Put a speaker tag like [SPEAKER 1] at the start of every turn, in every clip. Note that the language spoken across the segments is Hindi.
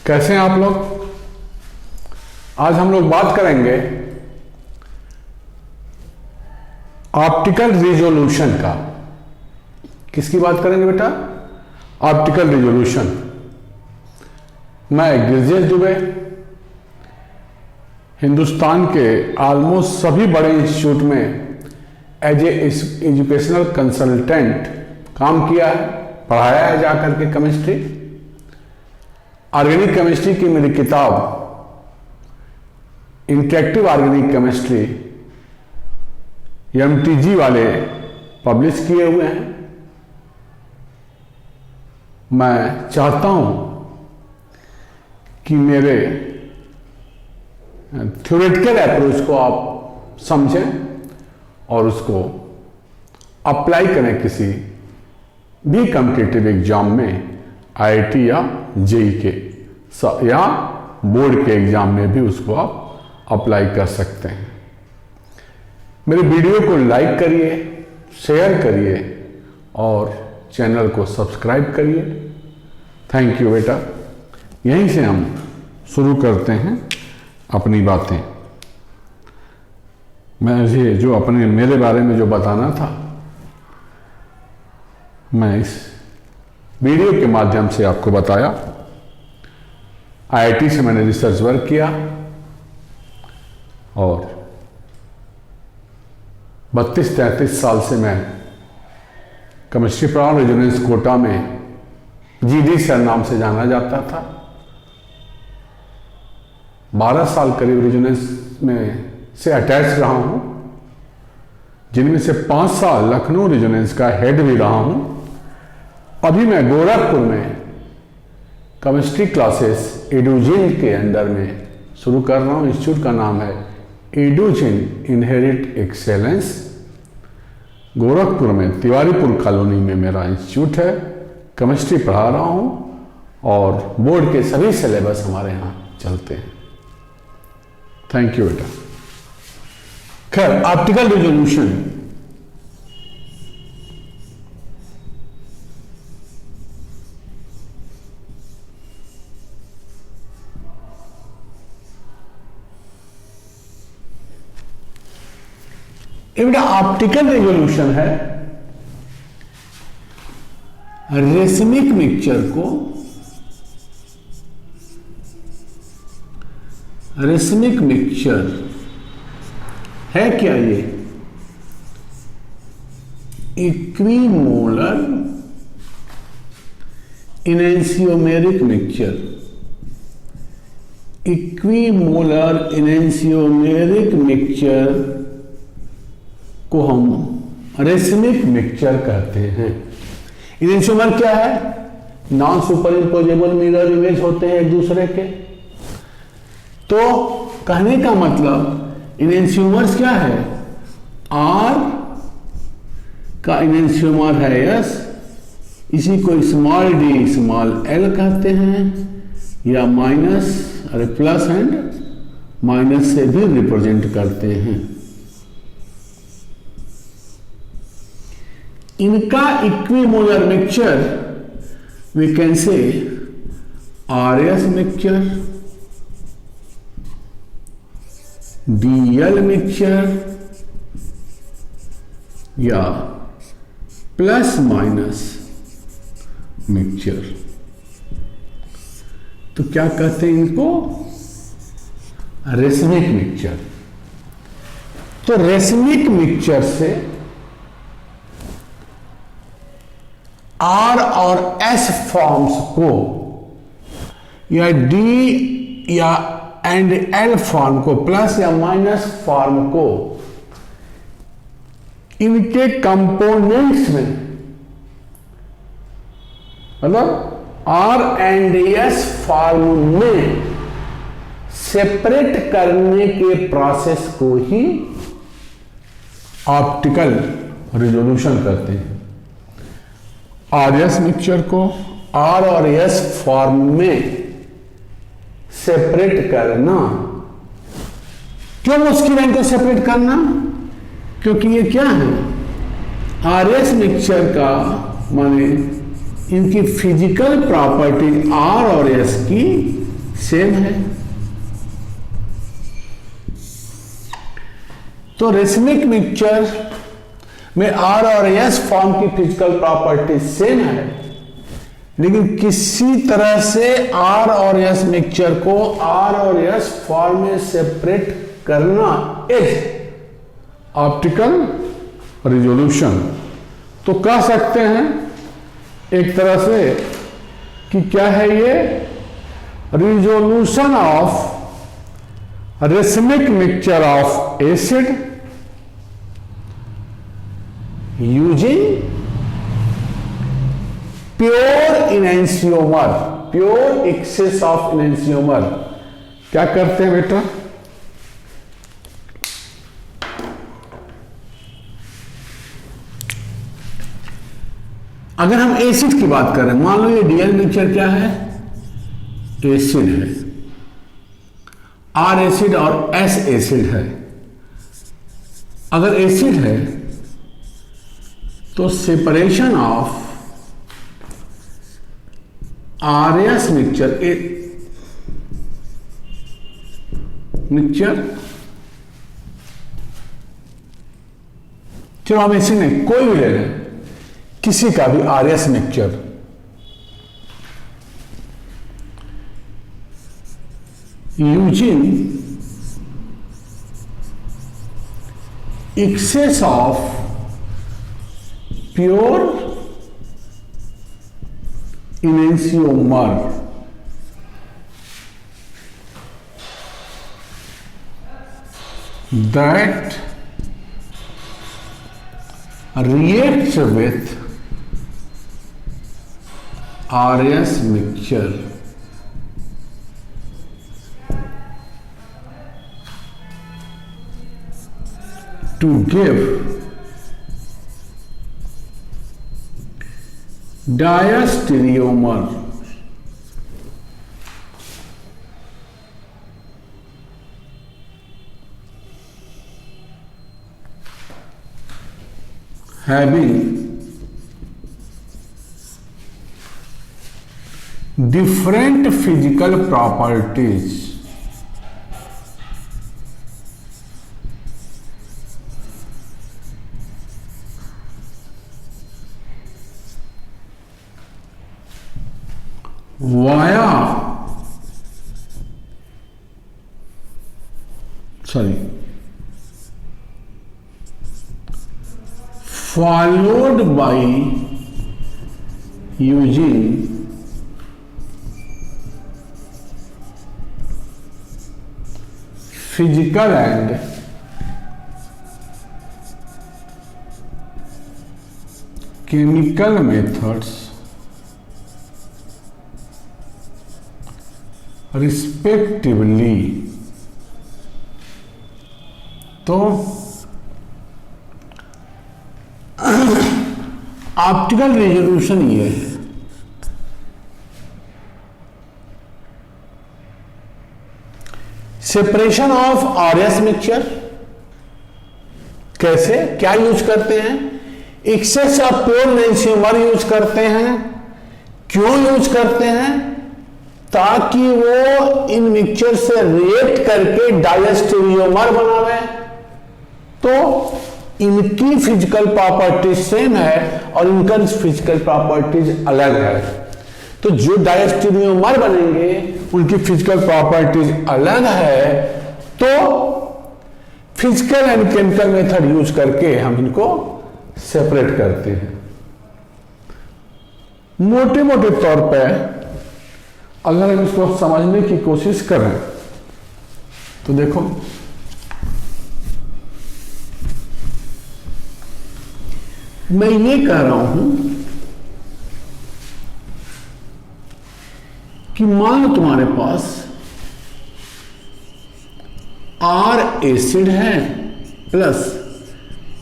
[SPEAKER 1] कैसे हैं आप लोग। आज हम लोग बात करेंगे ऑप्टिकल रिजोल्यूशन का। किसकी बात करेंगे बेटा? Optical resolution. मैं गिरजेश दुबे हिंदुस्तान के ऑलमोस्ट सभी बड़े इंस्टीट्यूट में एज ए एजुकेशनल कंसल्टेंट काम किया है, पढ़ाया है जाकर के केमिस्ट्री। ऑर्गेनिक केमिस्ट्री की मेरी किताब इंटरेक्टिव ऑर्गेनिक केमिस्ट्री MTG वाले पब्लिश किए हुए हैं। मैं चाहता हूं कि मेरे थ्योरेटिकल अप्रोच को आप समझें और उसको अप्लाई करें किसी भी कॉम्पिटिटिव एग्जाम में, IIT या JEE के या बोर्ड के एग्जाम में भी उसको आप अप्लाई कर सकते हैं। मेरे वीडियो को लाइक करिए, शेयर करिए और चैनल को सब्सक्राइब करिए। थैंक यू बेटा। यहीं से हम शुरू करते हैं अपनी बातें। मुझे जो मेरे बारे में जो बताना था, मैं इस वीडियो के माध्यम से आपको बताया। IIT से मैंने रिसर्च वर्क किया और 32-33 साल से मैं केमिस्ट्री पढ़ा। रेजोनेंस कोटा में GD सर नाम से जाना जाता था। 12 साल करीब रेजोनेंस में से अटैच रहा हूं, जिनमें से 5 साल लखनऊ रेजोनेंस का हेड भी रहा हूं। अभी मैं गोरखपुर में केमिस्ट्री क्लासेस एडुजिन के अंदर में शुरू कर रहा हूं। इंस्टीट्यूट का नाम है एडुजिन इनहेरिट एक्सेलेंस। गोरखपुर में तिवारीपुर कॉलोनी में मेरा इंस्टीट्यूट है। केमिस्ट्री पढ़ा रहा हूं और बोर्ड के सभी सिलेबस हमारे यहाँ चलते हैं। थैंक यू बेटा। खैर, ऑप्टिकल रिजोल्यूशन बेटा ऑप्टिकल रिजोल्यूशन है रेसमिक मिक्सचर को, रेसमिक मिक्सचर है क्या ये? Equimolar enantiomeric mixture. Equimolar enantiomeric mixture को हम रेसमिक मिक्सचर कहते हैं। इनेंशियोमर क्या है? Non superimposable mirror image होते हैं एक दूसरे के। तो कहने का मतलब इनेंशियोमर्स क्या है? R का इनेंशियोमर है S, इसी को स्मॉल d स्मॉल l कहते हैं, या माइनस अरे प्लस एंड माइनस से भी रिप्रेजेंट करते हैं। इनका equimolar mixture we can say RS mixture, DL mixture या प्लस माइनस मिक्सचर। तो क्या कहते हैं इनको? Racemic mixture. तो रेसमिक मिक्सचर से R और S फॉर्म्स को या D या एंड L फॉर्म को, प्लस या माइनस फॉर्म को, इनके कंपोनेंट्स में, मतलब R एंड S फॉर्म में सेपरेट करने के प्रोसेस को ही ऑप्टिकल रिजोल्यूशन कहते हैं। RS मिक्सचर को R और S फॉर्म में सेपरेट करना। क्यों मुश्किल है इनको सेपरेट करना? क्योंकि ये क्या है? RS मिक्सचर का माने इनकी फिजिकल प्रॉपर्टी R और S की सेम है। तो रेसमिक मिक्सचर में आर और एस फॉर्म की फिजिकल प्रॉपर्टी सेम है, लेकिन किसी तरह से आर और एस मिक्सचर को आर और एस फॉर्म में सेपरेट करना इज ऑप्टिकल रिजोल्यूशन। तो कह सकते हैं एक तरह से कि क्या है ये, resolution of racemic mixture of acid using pure enantiomer, pure excess of enantiomer. क्या करते हैं बेटा, अगर हम एसिड की बात करें, मान लो ये डीएल मिक्सचर क्या है, एसिड है, आर एसिड और एस एसिड है। अगर एसिड है तो separation of are S mixture चलो हम एसिड नहीं कोई भी ले लें, किसी का भी R S mixture, using excess of pure enantiomer, that reacts with RS mixture to give diastereomer having different physical properties followed by using physical and chemical methods respectively। तो ऑप्टिकल रेजोल्यूशन ये है, सेपरेशन ऑफ आरएस मिक्सचर। कैसे, क्या यूज करते हैं, एक्सेस ऑफ प्योर इनैंसियोमर यूज करते हैं। क्यों यूज करते हैं, ताकि वो इन मिक्सचर से रिएक्ट करके डायस्टेरियोमर बनावे। तो इनकी फिजिकल प्रॉपर्टीज सेम है और इनका फिजिकल प्रॉपर्टीज अलग है। तो जो डायस्टेरियोमर बनेंगे उनकी फिजिकल प्रॉपर्टीज अलग है। तो physical and chemical method use करके हम इनको सेपरेट करते हैं। मोटे मोटे तौर पे अगर हम इसको समझने की कोशिश करें तो देखो, मैं ये कह रहा हूं कि मान लो तुम्हारे पास आर एसिड है प्लस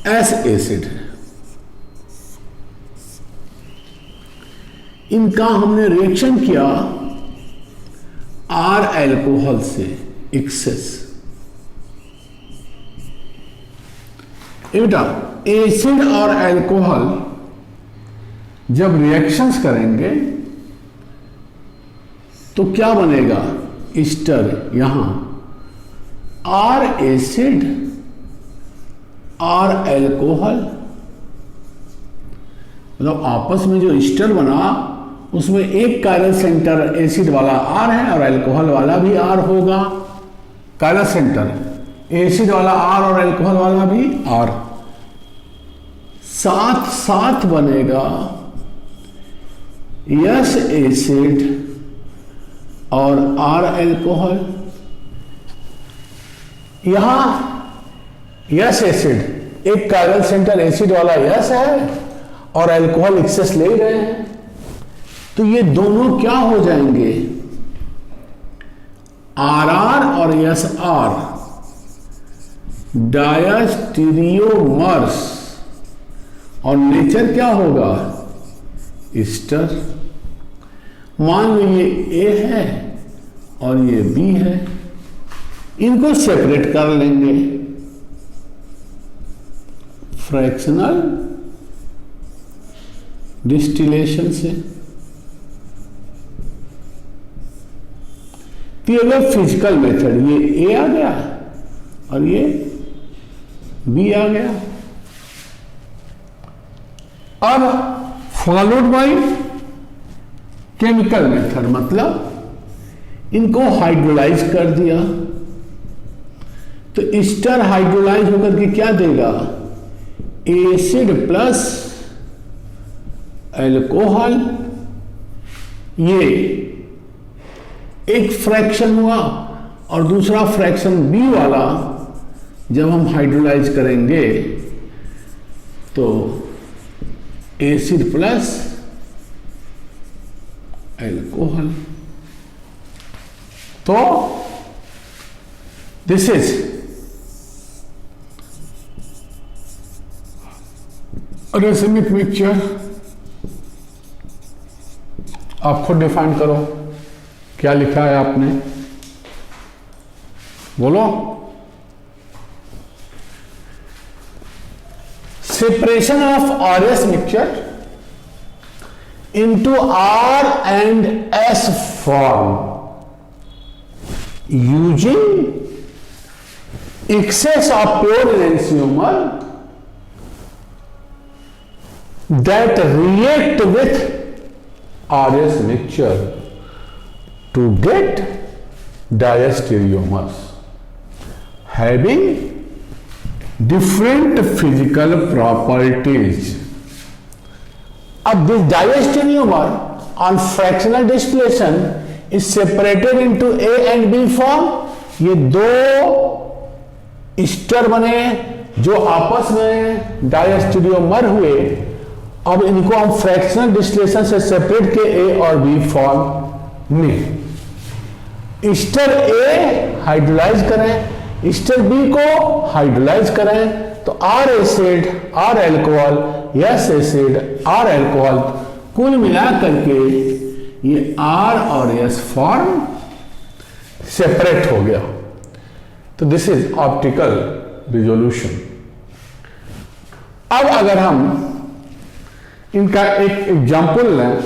[SPEAKER 1] एस एसिड है, इनका हमने रिएक्शन किया आर अल्कोहल से एक्सेस। बेटा एसिड और अल्कोहल जब रिएक्शंस करेंगे तो क्या बनेगा, ईस्टर यहां आर एसिड आर एल्कोहल, मतलब आपस में जो ईस्टर बना उसमें एक कायरल सेंटर एसिड वाला आर है और अल्कोहल वाला भी आर होगा। कायरल सेंटर एसिड वाला आर और अल्कोहल वाला भी आर, साथ साथ बनेगा यस एसिड और आर अल्कोहल। यहां यस एसिड, एक कायरल सेंटर एसिड वाला यस है और अल्कोहल एक्सेस ले रहे हैं, तो ये दोनों क्या हो जाएंगे, आर आर और एस आर, डायस्टीरियोमर्स, और नेचर क्या होगा, ईस्टर। मान लो ये ए है और ये बी है, इनको सेपरेट कर लेंगे फ्रैक्शनल डिस्टिलेशन से। तो ये फिजिकल मेथड, ये ए आ गया और ये बी आ गया। अब फॉलोड बाय केमिकल मेथड, मतलब इनको हाइड्रोलाइज कर दिया, तो ईस्टर हाइड्रोलाइज होकर के क्या देगा, एसिड प्लस अल्कोहल। ये एक फ्रैक्शन हुआ और दूसरा फ्रैक्शन बी वाला जब हम हाइड्रोलाइज करेंगे तो एसिड प्लस अल्कोहल। तो दिस इज रेसिमिक मिक्सचर। आप खुद डिफाइन करो, क्या लिखा है आपने, बोलो। Separation of RS mixture into R and S form using excess of pure enantiomer that react with RS mixture to get diastereomers having different physical properties. अब this diastereomer on fractional distillation is separated into A and B form. ये दो ईस्टर बने जो आपस में डायस्टेरियोमर हुए, अब इनको हम फ्रैक्शनल डिस्टिलेशन से सेपरेट के A और B फॉर्म में। ईस्टर A हाइड्रोलाइज करें, ईस्टर B को हाइड्रोलाइज करें, तो R acid R alcohol, S acid R alcohol, कुल मिला करके ये आर और एस फॉर्म सेपरेट हो गया। तो दिस इज ऑप्टिकल रिजोल्यूशन। अब अगर हम इनका एक एग्जाम्पल लें,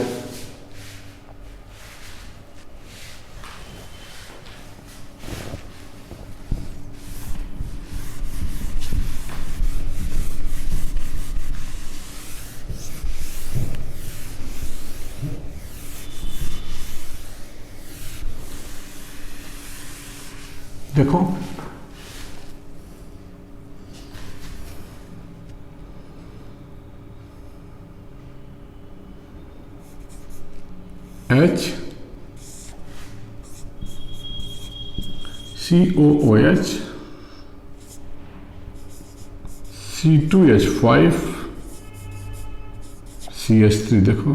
[SPEAKER 1] देखो H COOH C2H5 CH3, देखो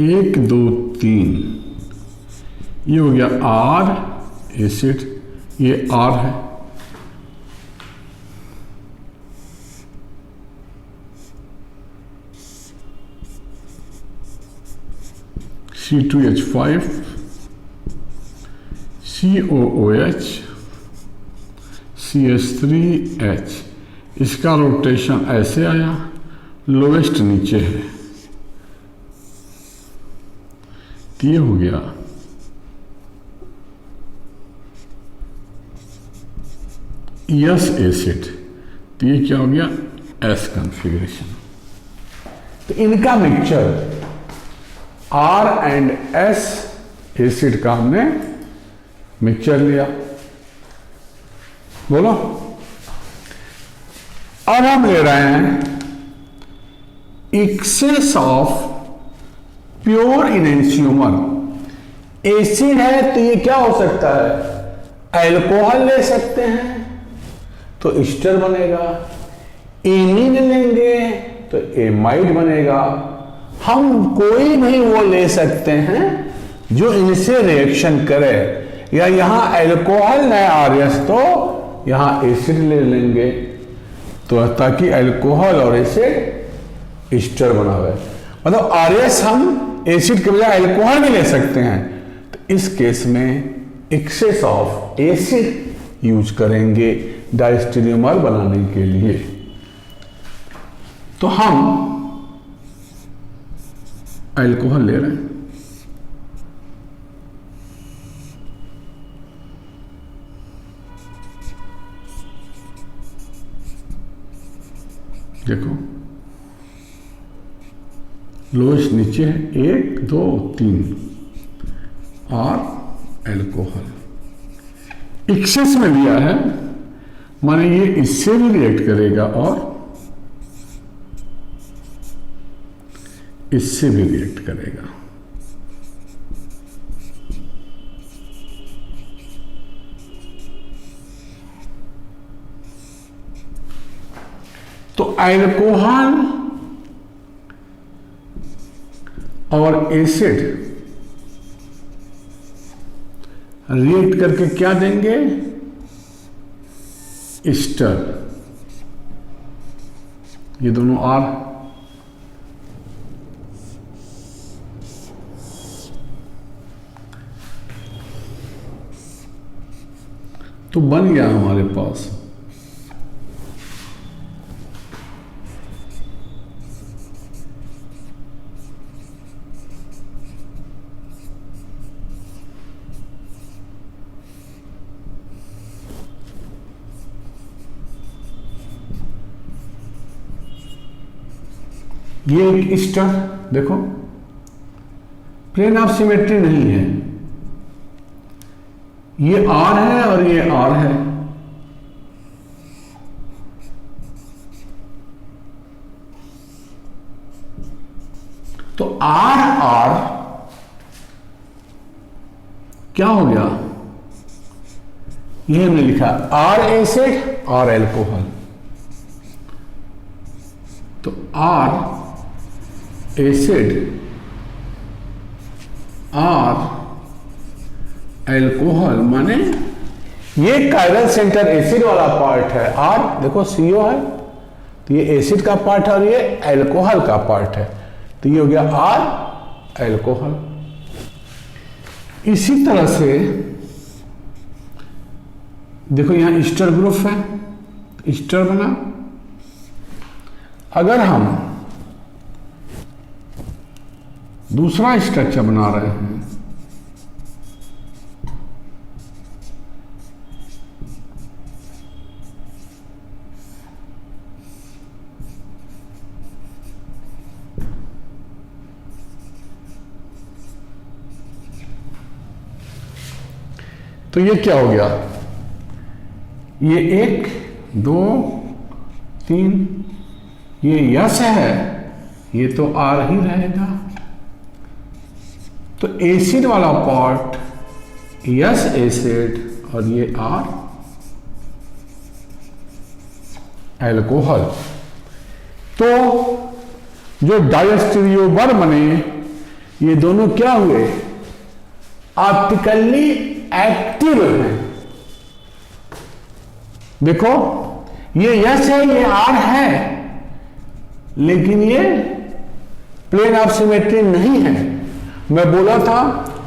[SPEAKER 1] 1 2 3, ये हो गया R एसिड, ये R है, C2H5 COOH CH3H, इसका रोटेशन ऐसे आया, लोवेस्ट नीचे है, ये हो गया यस एसिड, तो ये क्या हो गया, एस कॉन्फ़िगरेशन। तो इनका mixture R and S acid का हमने मिक्सचर लिया। बोलो, अब हम ले रहे हैं access of pure enantiomer. Acid है तो ये क्या हो सकता है, एल्कोहल ले सकते हैं तो ईस्टर बनेगा, एमीन लेंगे तो एमाइड बनेगा। हम कोई भी वो ले सकते हैं जो इनसे रिएक्शन करे, या यहां एल्कोहल नहीं आरएस तो यहां एसिड ले लेंगे, तो ताकि एल्कोहल और एसिड ईस्टर बनावे। मतलब आरएस हम एसिड के बजाय एल्कोहल भी ले सकते हैं, तो इस केस में एक्सेस ऑफ एसिड यूज करेंगे डायस्टेरियोमर बनाने के लिए। तो हम एल्कोहल ले रहे हैं, देखो लोएस्ट नीचे है, 1 2 3 और एल्कोहल एक्सेस में लिया है, माने ये इससे भी रिएक्ट करेगा और इससे भी रिएक्ट करेगा। तो एल्कोहल और एसिड रिएक्ट करके क्या देंगे, ईस्टर। ये दोनों आर, तो बन गया हमारे पास ये एक ईस्टर। देखो प्लेन ऑफ सिमेट्री नहीं है, ये आर है और ये आर है, तो आर आर क्या हो गया, ये हमने लिखा आर एसिड और एल्कोहल, तो आर एसिड आर एल्कोहल, माने ये कायरल सेंटर एसिड वाला पार्ट है, आर देखो सीओ है, तो ये एसिड का पार्ट है और ये एल्कोहल का पार्ट है, तो ये हो गया आर एल्कोहल। इसी तरह से देखो यहां ईस्टर ग्रुप है, ईस्टर बना। अगर हम दूसरा स्ट्रक्चर बना रहे हैं, तो ये क्या हो गया, ये 1 2 3, ये यस है, ये तो आर ही रहेगा, तो एसिड वाला पार्ट यस एसिड और ये आर एल्कोहल। तो जो डायस्टेरियोमर बने ये दोनों क्या हुए, ऑप्टिकली एक्टिव हैं। देखो ये यस है, ये आर है, लेकिन ये प्लेन ऑफ सिमेट्री नहीं है। मैं बोला था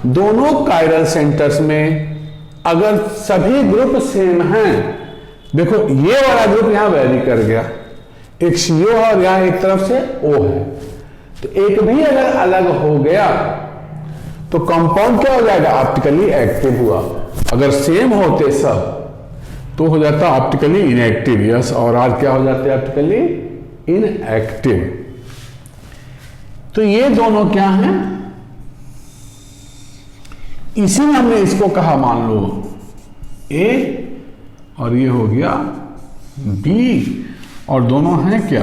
[SPEAKER 1] दोनों कायरल सेंटर्स में अगर सभी ग्रुप सेम हैं, देखो ये वाला ग्रुप यहां वेरी कर गया, एक सीओ है और यहां एक तरफ से ओ है, तो एक भी अगर अलग हो गया तो कंपाउंड क्या हो जाएगा, ऑप्टिकली एक्टिव हुआ। अगर सेम होते सब तो हो जाता है ऑप्टिकली इनएक्टिव, यस, और आर क्या हो जाते हैं ऑप्टिकली इनएक्टिव। तो ये दोनों क्या हैं, इसी में हमने इसको कहा मान लो ए और ये हो गया बी, और दोनों हैं क्या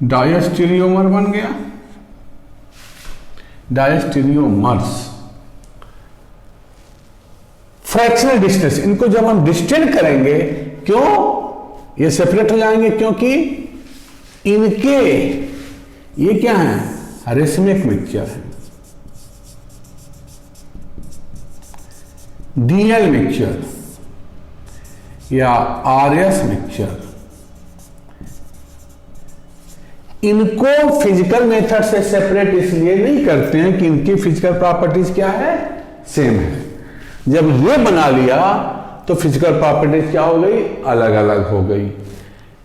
[SPEAKER 1] डायस्टेरियोमर बन गया, डायस्टेरियोमर्स। फ्रैक्शनल डिस्टेंस, इनको जब हम डिस्टेंट करेंगे, क्यों ये सेपरेट हो जाएंगे, क्योंकि इनके ये क्या है रेसमिक मिक्सचर है, डीएल मिक्सचर या आरएस मिक्सचर। इनको फिजिकल मेथड से सेपरेट इसलिए नहीं करते हैं कि इनकी फिजिकल प्रॉपर्टीज क्या है, सेम है। जब ये बना लिया तो फिजिकल प्रॉपर्टीज क्या हो गई, अलग अलग हो गई,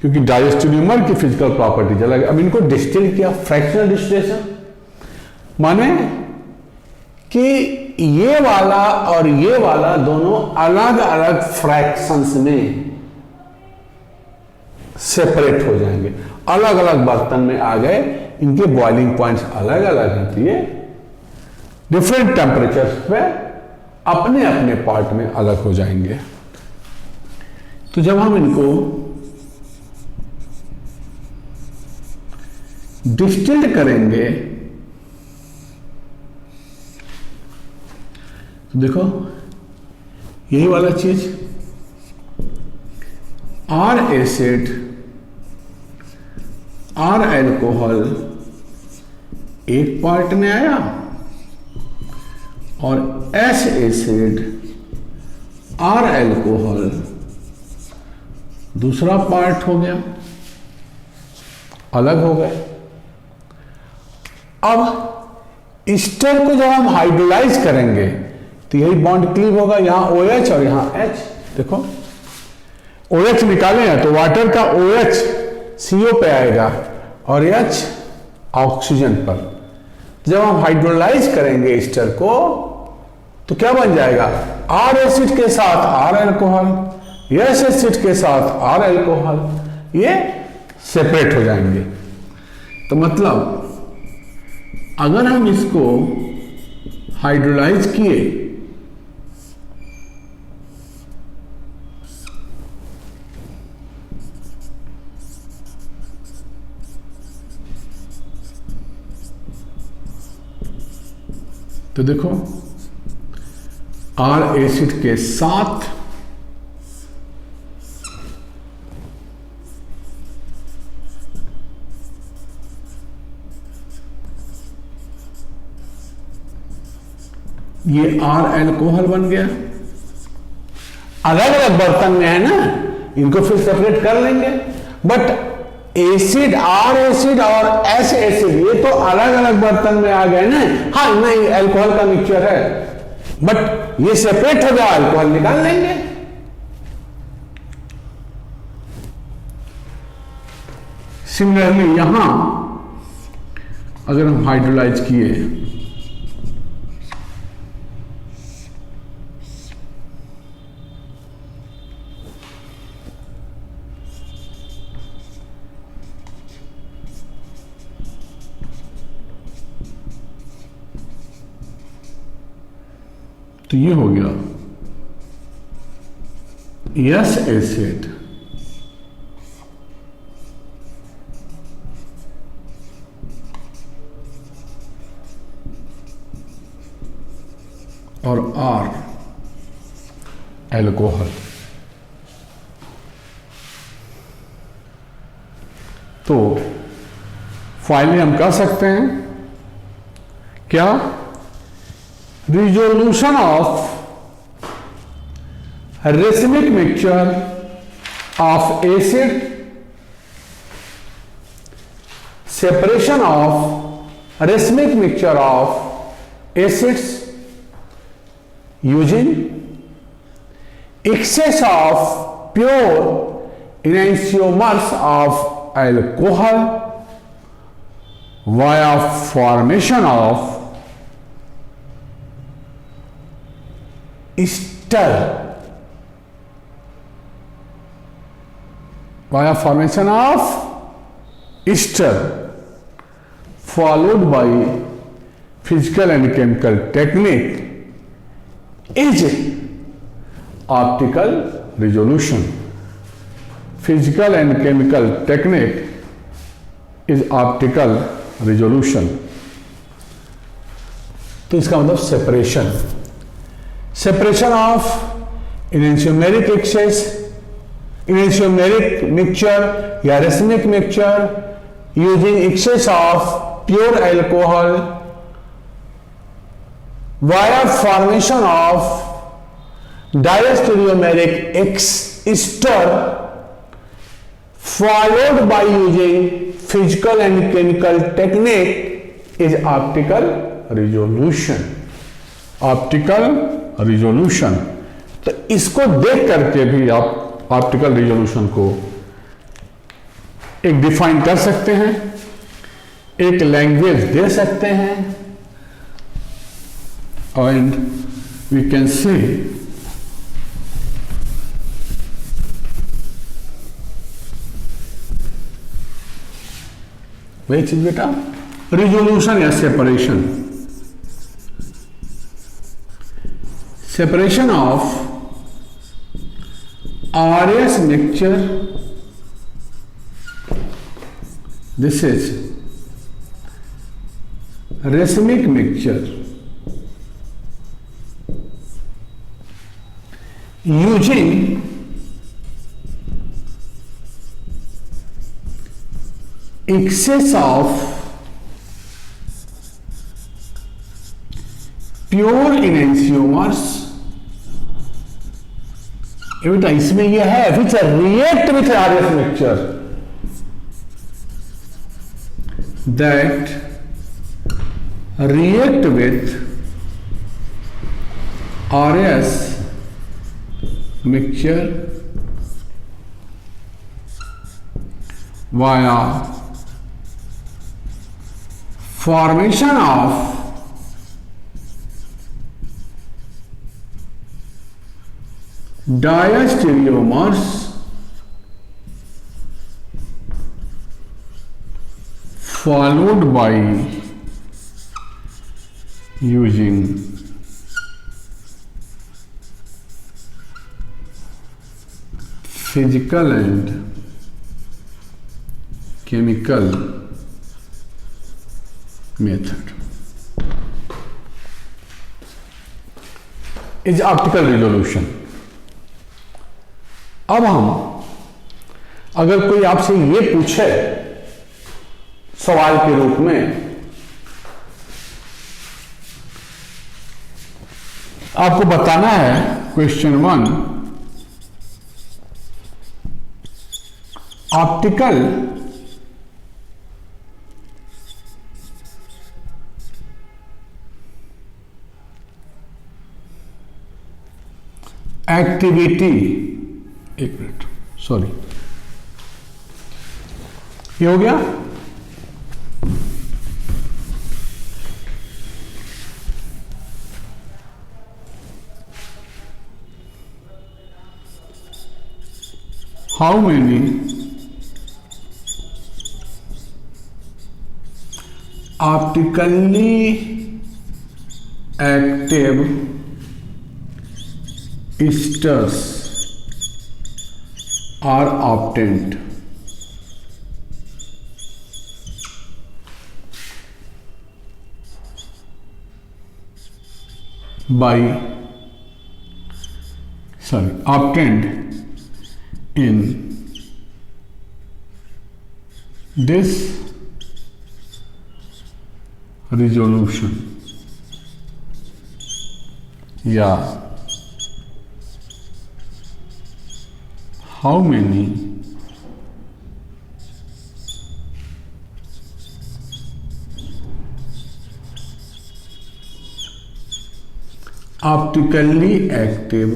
[SPEAKER 1] क्योंकि डायस्टेरियोमर की फिजिकल प्रॉपर्टीज अलग। अब इनको डिस्टिल किया, फ्रैक्शनल डिस्टिलेशन माने कि ये वाला और ये वाला दोनों अलग अलग फ्रैक्शंस में सेपरेट हो जाएंगे, अलग अलग बर्तन में आ गए, इनके बॉइलिंग पॉइंट्स अलग अलग होती है, डिफरेंट टेम्परेचर्स पे अपने अपने पार्ट में अलग हो जाएंगे। तो जब हम इनको डिस्टिल्ड करेंगे तो देखो यही वाला चीज, आर एसिड आर एल्कोहल एक पार्ट में आया और एस एसिड आर एल्कोहल दूसरा पार्ट हो गया, अलग हो गए। अब ईस्टर को जब हम हाइड्रोलाइज करेंगे तो यही बॉन्ड क्लीव होगा, यहां OH और यहां H। देखो OH निकाले हैं तो वाटर का OH CO पे आएगा और H ऑक्सीजन पर। जब हम हाइड्रोलाइज करेंगे ईस्टर को तो क्या बन जाएगा, आर एसिड के साथ आर एल्कोहल, एस एसिड के साथ आर एल्कोहल, ये सेपरेट हो जाएंगे। तो मतलब अगर हम इसको हाइड्रोलाइज किए तो देखो आर एसिड के साथ ये आर एल्कोहल बन गया। अलग अलग बर्तन में है ना, इनको फिर सेपरेट कर लेंगे, बट एसिड आर एसिड और एस एसिड ये तो अलग अलग बर्तन में आ गए ना। हाँ नहीं, अल्कोहल का मिक्सचर है, बट ये सेपरेट हो गया, अल्कोहल निकाल लेंगे। सिमिलरली यहां अगर हम हाइड्रोलाइज किए तो ये हो गया एस एसिड और आर एल्कोहल। तो फाइनली हम कह सकते हैं क्या, resolution of racemic mixture of acid, separation of racemic mixture of acids using excess of pure enantiomers of alcohol via formation of ester via formation of ester followed by physical and chemical technique is optical resolution. Physical and chemical technique is optical resolution. तो इसका मतलब separation of enantiomeric excess, enantiomeric mixture या racemic mixture using excess of pure alcohol via formation of diastereomeric ester followed by using physical and chemical technique is optical resolution. Optical resolution. तो इसको देख करके भी आप ऑप्टिकल रिजोल्यूशन को एक डिफाइन कर सकते हैं, एक लैंग्वेज दे सकते हैं, एंड वी कैन से वही चीज बेटा रिजोल्यूशन या separation of RS mixture, this is racemic mixture using excess of pure enantiomers। बेटा इसमें यह है विच react with RS mixture that react with RS mixture via formation of diastereomers followed by using physical and chemical method is optical resolution। अब हम अगर कोई आपसे ये पूछे सवाल के रूप में आपको बताना है क्वेश्चन 1 ऑप्टिकल एक्टिविटी, एक मिनट सॉरी ये हो गया। How many optically active esters are obtained obtained in this resolution, yeah, how many optically active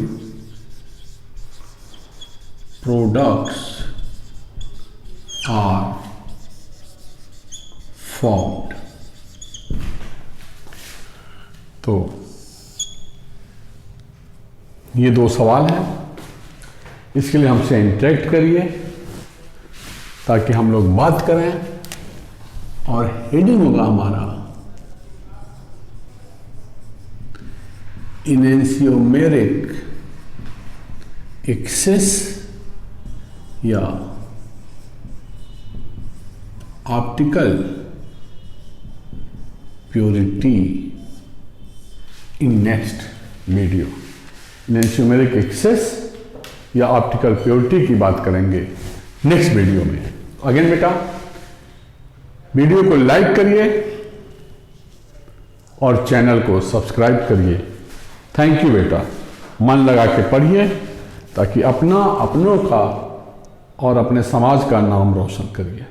[SPEAKER 1] products are formed। तो ये 2 सवाल हैं, इसके लिए हमसे इंटरेक्ट करिए ताकि हम लोग बात करें। और हेडिंग होगा हमारा इनेंशियोमेरिक एक्सेस या optical purity in next video. Enantiomeric excess या ऑप्टिकल प्योरिटी की बात करेंगे नेक्स्ट वीडियो में। अगेन बेटा, वीडियो को लाइक करिए और चैनल को सब्सक्राइब करिए। थैंक यू बेटा। मन लगा के पढ़िए ताकि अपना, अपनों का और अपने समाज का नाम रोशन करिए।